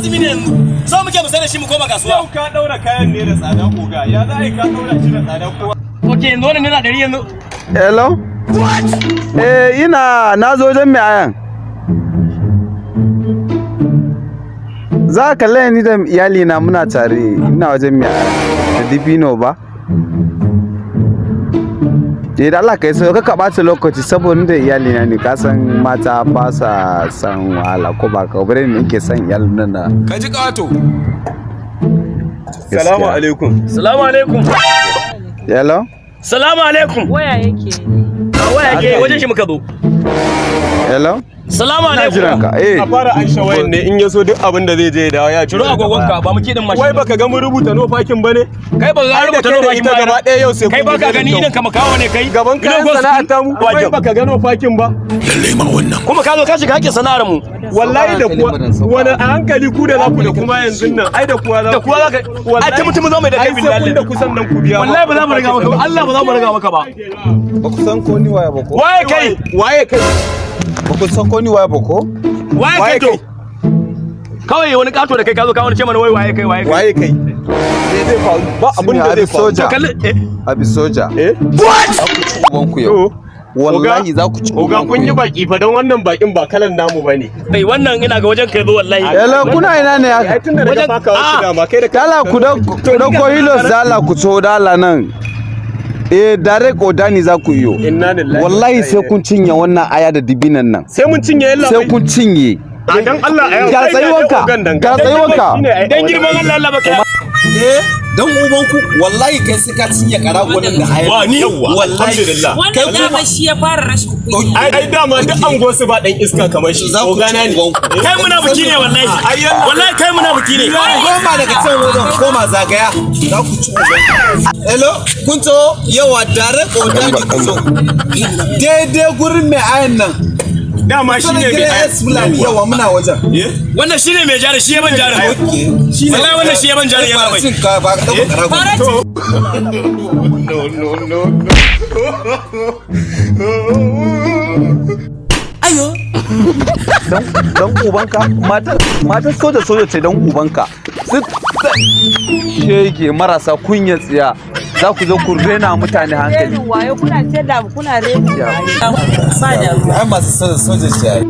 azumi ne yanzu. So muke mu sai da shi mu koma kasuwa. Yau ka daura kayan ne da tsada koga. Ya za a yi ka daura shi da tsada kowa. Okay, yanzu wannan naira 100 yanzu. Hello? Na zo wajen mai ayan. Za ka kalle ni da iyalina muna tare, ina wajen mai ayan. Da dibino ba? Da Allah ka yi so ka ɓata lokaci saboda da iyalina ne ka san mata ba sa san wahala ko ba ka bare ne ke san iyalin nan na. Ka ji ƙato. Salamu alaikum. Salamu alaikum. Hello? Salamu alaikum. Waya yake. Waya yake wajen shi muka zo. Hello? Salamu alaikum. A fara an shawayin ne in yaso duk abin da zai je dawo ya ciro agogonka ba mu kidin mashi. Wai baka ga mun rubuta no fakin bane? Kai ba za rubuta no fakin ba gaba ɗaya yau sai kai baka gani idan ka makawo ne kai. Gaban kayan sana'ar ta mu wai baka ga no fakin ba. Lalle ma wannan. Kuma ka zo ka shiga hakkin sana'ar mu. Wallahi da kuwa wani a hankali ku da zaku da kuma yanzu nan ai da kuwa za ku. Da kuwa za ka ai ta mutum zo mai da kai billahi. Ai da kusan nan ku biya. Wallahi ba za mu riga maka ba. Allah ba za mu riga maka ba. Ba ku san ko ni waye ba ko? Waye kai? Waye kai? Ba ku san ko ni waye ba ko? Waye kai to? Kawai wani kato da kai ka zo ka wani ce mana waye kai waye kai. Waye kai? Zai faru ba abin da zai faru. Soja. Abi soja. What? Ubanku yau. Wallahi za ku ci. Oga kun yi baki fa don wannan bakin ba kalan namu bane. Bai wannan ina ga wajen kai zo wallahi. Hello kuna ina ne haka? Ai tunda daga faka wasu dama kai da kala ku da ko hilos dala ku so dala nan. Direct odani za ku yi. Inna lillahi. Wallahi sai kun cinye wannan aya da dibinan nan. Sai mun cinye yalla. Sai kun cinye. A dan Allah ayo. Ga tsayuwanka. Ga tsayuwanka. Dan girman Allah Allah baka. Dan ubanku wallahi kai sai ka cinye karago nan da hayar. Wa ni wallahi kai kuma shi ya fara rashin kuɗi. Ai dama duk an gosu ba dan iska kamar shi. Ogana ne. Kai munafiki ne wallahi. Wallahi kai munafiki ne. Goma daga can wajen koma zagaya za ku ci ubanku. Hello kun to yawa dare odani ku so. Daidai gurin mai ayan nan. Dama shi ne mai ayan yawa muna wajen. Wannan shine mai jari shi ya ban jari. Wallahi wannan shi ya ban jari ya bai. Ba ka dauka karago. No. Ayo. Dan ubanka matar soja ce dan ubanka. Shege marasa kunya tsiya. Za ku zo ku rena mutane hankali. Wayo kuna ce da kuna rena. Sa da. Ai masu soja ce ai.